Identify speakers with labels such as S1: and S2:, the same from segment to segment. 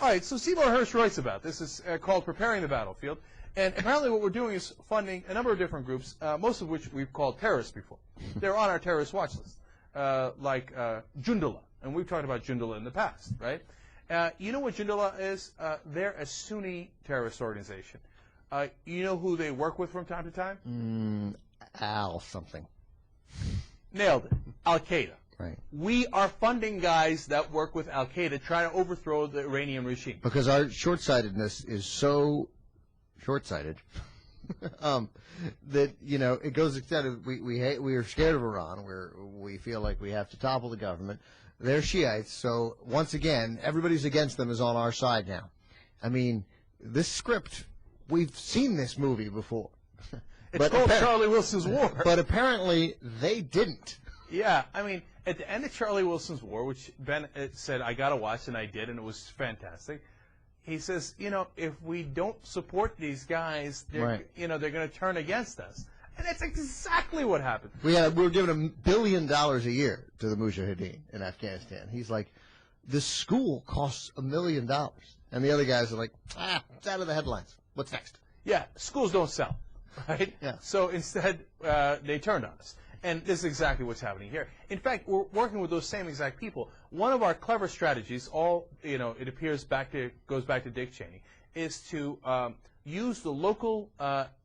S1: All right, so Seymour Hersh writes about this. It's called Preparing the Battlefield. And apparently what we're doing is funding a number of different groups, most of which we've called terrorists before. They're on our terrorist watch list, like Jundullah. And we've talked about Jundullah in the past, right? You know what Jundullah is? They're a Sunni terrorist organization. You know who they work with from time to time?
S2: Al something.
S1: Nailed it. Al-Qaeda.
S2: Right.
S1: We are funding guys that work with Al-Qaeda trying to overthrow the Iranian regime.
S2: Because our short-sightedness is so short-sighted that, you know, it goes extended. We are scared of Iran. We feel like we have to topple the government. They're Shiites, so once again, everybody's against them is on our side now. I mean, this script, we've seen this movie before.
S1: It's called Charlie Wilson's War.
S2: But apparently they didn't.
S1: Yeah, I mean, at the end of Charlie Wilson's War, which Ben said, I got to watch, and I did, and it was fantastic. He says, you know, if we don't support these guys, they're going to turn against us. And that's exactly what happened.
S2: We're giving $1 billion a year to the Mujahideen in Afghanistan. He's like, the school costs $1 million. And the other guys are like, it's out of the headlines. What's next?
S1: Yeah, schools don't sell, right?
S2: Yeah.
S1: So instead, they turned on us. And this is exactly what's happening here. In fact, we're working with those same exact people. One of our clever strategies, it appears goes back to Dick Cheney, is to use the local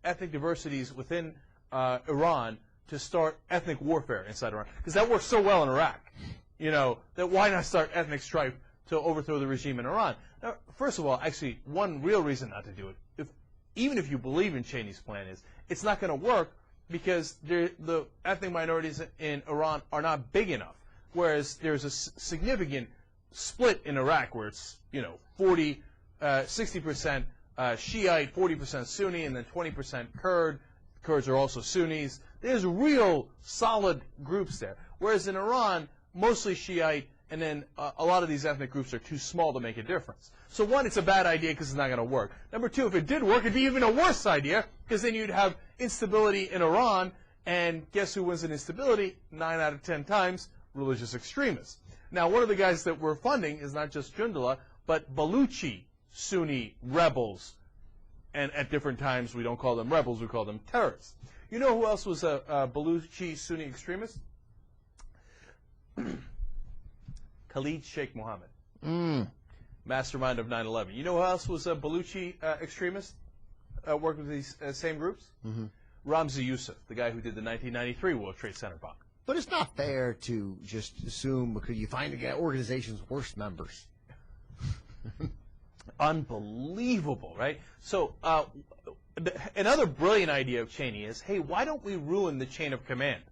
S1: ethnic diversities within Iran to start ethnic warfare inside Iran, because that works so well in Iraq. You know, that why not start ethnic strife to overthrow the regime in Iran? Now, first of all, actually, one real reason not to do it, even if you believe in Cheney's plan, is it's not going to work because the ethnic minorities in Iran are not big enough. Whereas there's a significant split in Iraq where it's 60% Shiite, 40% Sunni, and then 20% Kurd. Kurds are also Sunnis. There's real solid groups there. Whereas in Iran, mostly Shiite, and then a lot of these ethnic groups are too small to make a difference. So one, it's a bad idea because it's not going to work. Number two, if it did work, it'd be even a worse idea because then you'd have instability in Iran, and guess who wins in instability? 9 out of 10 times, religious extremists. Now, one of the guys that we're funding is not just Jundullah, but Baluchi Sunni rebels. And at different times, we don't call them rebels, we call them terrorists. You know who else was a Baluchi Sunni extremist? Khalid Sheikh Mohammed, mastermind of 9/11. You know who else was a Baluchi extremist, worked with these same groups? Ramzi Youssef, the guy who did the 1993 World Trade Center bomb.
S2: But it's not fair to just assume because you find an organization's worst members.
S1: Unbelievable, right? So another brilliant idea of Cheney is, hey, why don't we ruin the chain of command?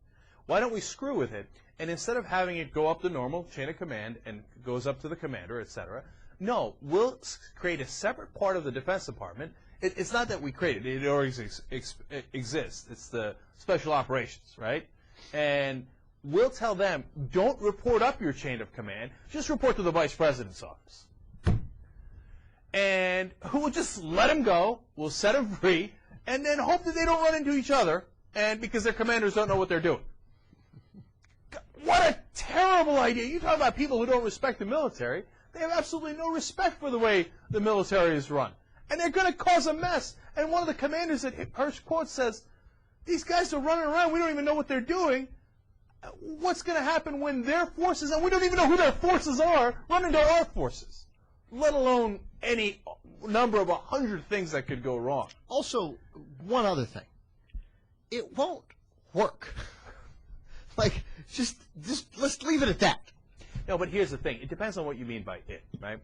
S1: Why don't we screw with it? And instead of having it go up the normal chain of command and goes up to the commander, etc., no, we'll create a separate part of the Defense Department. It's not that we created it. It already exists. It's the Special Operations, right? And we'll tell them, don't report up your chain of command. Just report to the Vice President's office. And who will just let them go, we'll set them free, and then hope that they don't run into each other, and because their commanders don't know what they're doing. What a terrible idea. You talk about people who don't respect the military. They have absolutely no respect for the way the military is run. And they're going to cause a mess. And one of the commanders that Hersh quotes says, these guys are running around, we don't even know what they're doing. What's going to happen when their forces, and we don't even know who their forces are, run into our forces? Let alone any number of 100 things that could go wrong.
S2: Also, one other thing. It won't work. Like, just let's leave it at that.
S1: No, but here's the thing. It depends on what you mean by it, right?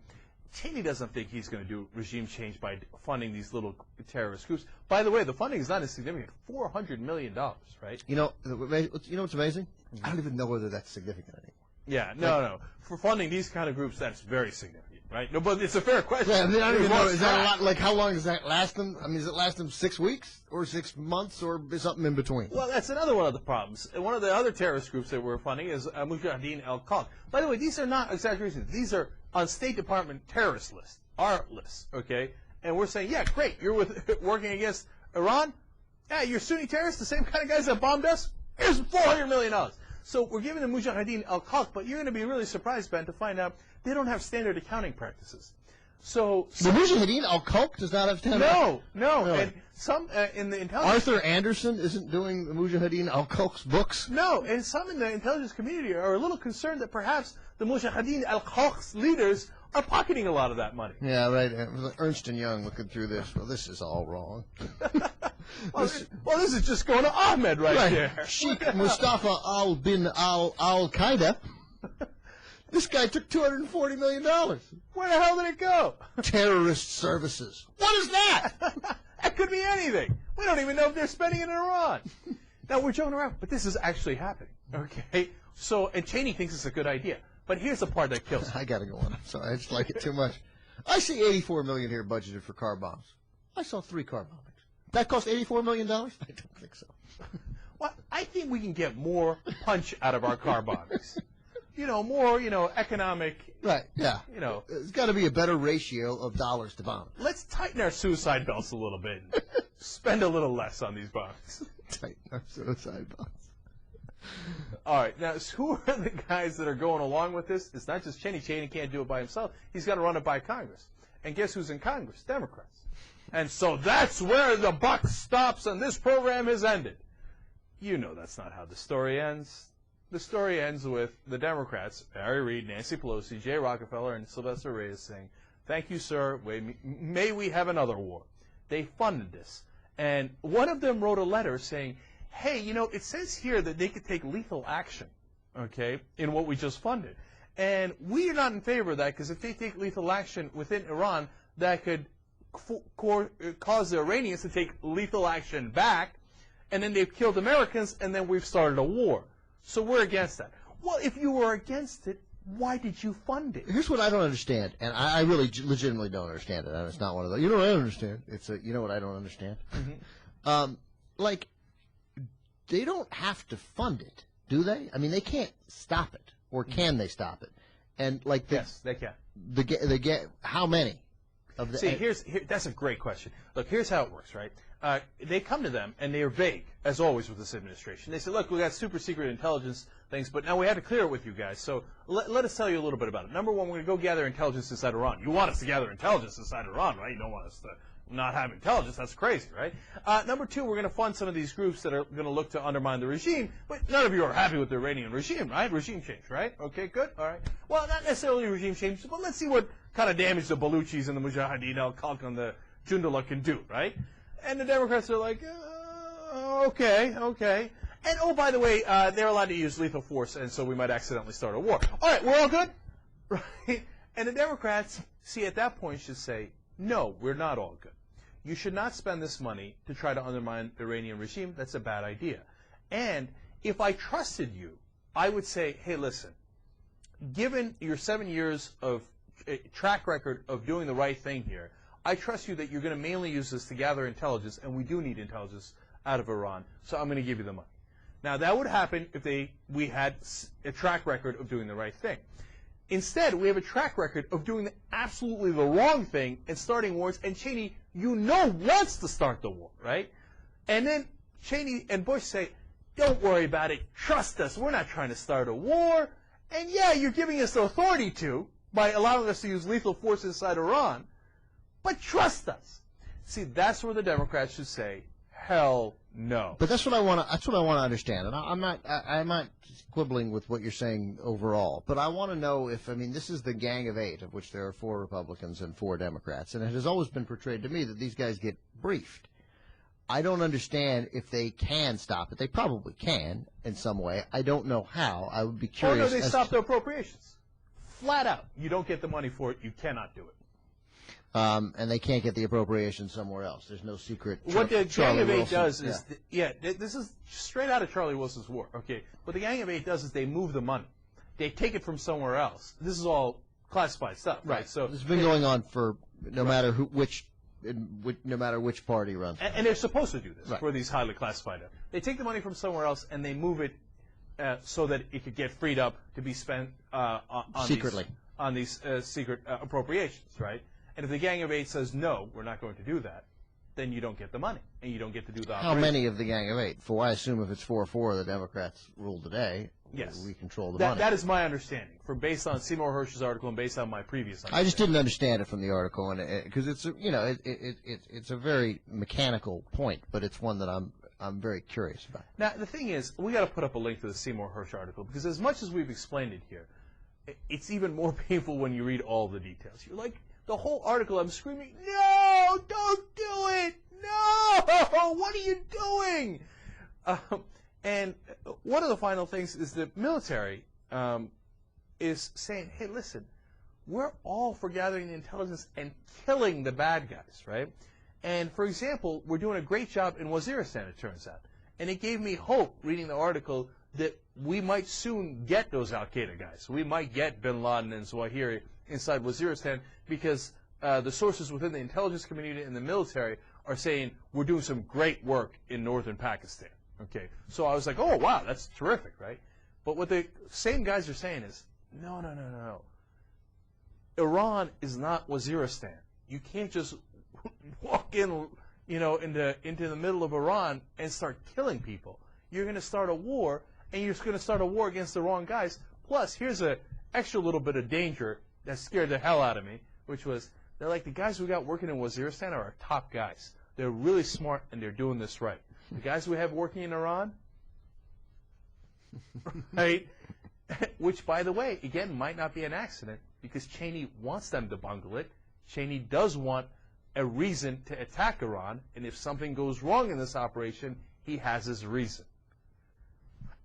S1: Cheney doesn't think he's going to do regime change by funding these little terrorist groups. By the way, the funding is not as significant. $400 million, right?
S2: You know what's amazing? I don't even know whether that's significant anymore.
S1: Yeah, no. For funding these kind of groups, that's very significant, right? No, but it's a fair question.
S2: Yeah, I mean, I don't even know. Is that a lot? Like, how long does that last them? I mean, does it last them 6 weeks or 6 months or something in between?
S1: Well, that's another one of the problems. One of the other terrorist groups that we're funding is Mujahideen al-Khalq. By the way, these are not exaggerations. These are on State Department terrorist list, our list, okay? And we're saying, yeah, great, you're working against Iran? Yeah, you're Sunni terrorists, the same kind of guys that bombed us? Here's $400 million. So we're giving the Mujahideen al-Khalq, but you're going to be really surprised, Ben, to find out they don't have standard accounting practices. So
S2: The Mujahideen al-Khalq does not have 10.
S1: no.
S2: Really?
S1: And some in the intelligence.
S2: Arthur Anderson isn't doing the Mujahideen al-Khalq's books.
S1: No, and some in the intelligence community are a little concerned that perhaps the Mujahideen al-Khalq's leaders are pocketing a lot of that money.
S2: Yeah, right. Ernst & Young looking through this. Well, this is all wrong.
S1: Well, this is just going to Ahmed right there.
S2: Sheikh Mustafa al-Bin al-Qaeda. This guy took $240 million.
S1: Where the hell did it go?
S2: Terrorist services. What is that?
S1: That could be anything. We don't even know if they're spending it in Iran. Now, we're joking around, but this is actually happening, okay? So, and Cheney thinks it's a good idea. But here's the part that kills me.
S2: I got to go on. I'm sorry. I just like it too much. I see $84 million here budgeted for car bombs. I saw 3 car bombings. That cost $84 million? I don't think so.
S1: Well, I think we can get more punch out of our car bombings. More, economic.
S2: Right, yeah. There's got to be a better ratio of dollars to bombs.
S1: Let's tighten our suicide belts a little bit and spend a little less on these bombs.
S2: Tighten our suicide belts.
S1: All right, now, who are the guys that are going along with this? It's not just Cheney. Cheney can't do it by himself. He's got to run it by Congress. And guess who's in Congress? Democrats. And so that's where the buck stops and this program has ended. That's not how the story ends. The story ends with the Democrats, Harry Reid, Nancy Pelosi, Jay Rockefeller, and Sylvester Reyes saying, "Thank you, sir. May we have another war." They funded this. And one of them wrote a letter saying, hey, it says here that they could take lethal action, okay, in what we just funded. And we are not in favor of that because if they take lethal action within Iran, that could cause the Iranians to take lethal action back, and then they've killed Americans, and then we've started a war. So we're against that. Well, if you were against it, why did you fund it?
S2: Here's what I don't understand, and I really legitimately don't understand it. And it's not one of those. You know what I don't understand? It's what I don't understand. Mm-hmm. They don't have to fund it, do they? I mean, they can't stop it, or can they stop it? And
S1: yes, they can.
S2: How many?
S1: See, that's a great question. Look, here's how it works, right? They come to them, and they are vague, as always with this administration. They say, look, we got super secret intelligence things, but now we have to clear it with you guys. So let us tell you a little bit about it. Number one, we're going to go gather intelligence inside Iran. You want us to gather intelligence inside Iran, right? You don't want us to not have intelligence. That's crazy, right? Number two, we're going to fund some of these groups that are going to look to undermine the regime, but none of you are happy with the Iranian regime, right? Regime change, right? Okay, good, all right. Well, not necessarily regime change, but let's see what kind of damage the Baluchis and the Mujahideen al-Khalq and the Jundullah can do, right? And the Democrats are like, okay. And, oh, by the way, they're allowed to use lethal force, and so we might accidentally start a war. All right, we're all good? Right? And the Democrats, at that point should say, no, we're not all good. You should not spend this money to try to undermine the Iranian regime. That's a bad idea. And if I trusted you, I would say, hey, listen, given your 7 years of track record of doing the right thing here, I trust you that you're going to mainly use this to gather intelligence, and we do need intelligence out of Iran, so I'm going to give you the money. Now, that would happen if we had a track record of doing the right thing. Instead, we have a track record of doing absolutely the wrong thing and starting wars, and Cheney, wants to start the war, right? And then Cheney and Bush say, don't worry about it, trust us, we're not trying to start a war, and yeah, you're giving us the authority to, by allowing us to use lethal force inside Iran, but trust us. See, that's where the Democrats should say, hell no.
S2: But that's what I want to understand, and I'm not quibbling with what you're saying overall. But I want to know if this is the Gang of Eight, of which there are 4 Republicans and 4 Democrats, and it has always been portrayed to me that these guys get briefed. I don't understand if they can stop it. They probably can in some way. I don't know how. I would be curious.
S1: Oh no, they stop the appropriations. Flat out, you don't get the money for it. You cannot do it.
S2: And they can't get the appropriation somewhere else. There's no secret.
S1: What the Gang of Eight does is, this is straight out of Charlie Wilson's war. Okay, what the Gang of Eight does is they move the money. They take it from somewhere else. This is all classified stuff, right? So
S2: it's been going on for no matter which party runs.
S1: And they're supposed to do this for these highly classified. They take the money from somewhere else and they move it so that it could get freed up to be spent
S2: secretly
S1: on these secret appropriations, right? And if the Gang of Eight says, no, we're not going to do that, then you don't get the money, and you don't get to do the operation.
S2: How many of the Gang of Eight? I assume if it's 4-4, the Democrats rule today.
S1: Yes.
S2: We control the
S1: that,
S2: money.
S1: That is my understanding, based on Seymour Hersh's article and based on my previous understanding.
S2: I just didn't understand it from the article, and because it's it's a very mechanical point, but it's one that I'm very curious about.
S1: Now the thing is, we got to put up a link to the Seymour Hersh article, because as much as we've explained it here, it's even more painful when you read all the details. You're like, the whole article, I'm screaming, no, don't do it, no, what are you doing? And one of the final things is the military is saying, hey, listen, we're all for gathering the intelligence and killing the bad guys, right? And, for example, we're doing a great job in Waziristan, it turns out. And it gave me hope, reading the article, that we might soon get those al-Qaeda guys. We might get bin Laden and Zawahiri inside Waziristan, because the sources within the intelligence community and the military are saying we're doing some great work in northern Pakistan. Okay, so I was like, oh, wow, that's terrific, right? But what the same guys are saying is, no. Iran is not Waziristan. You can't just walk in, into the middle of Iran and start killing people. You're going to start a war, and you're going to start a war against the wrong guys. Plus, here's an extra little bit of danger that scared the hell out of me, which was, they're like, the guys we got working in Waziristan are our top guys. They're really smart, and they're doing this right. The guys we have working in Iran, right? Which, by the way, again, might not be an accident, because Cheney wants them to bungle it. Cheney does want a reason to attack Iran, and if something goes wrong in this operation, he has his reason.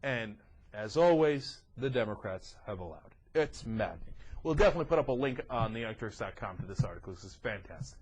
S1: And, as always, the Democrats have allowed it. It's maddening. We'll definitely put up a link on theyoungturks.com to this article. This is fantastic.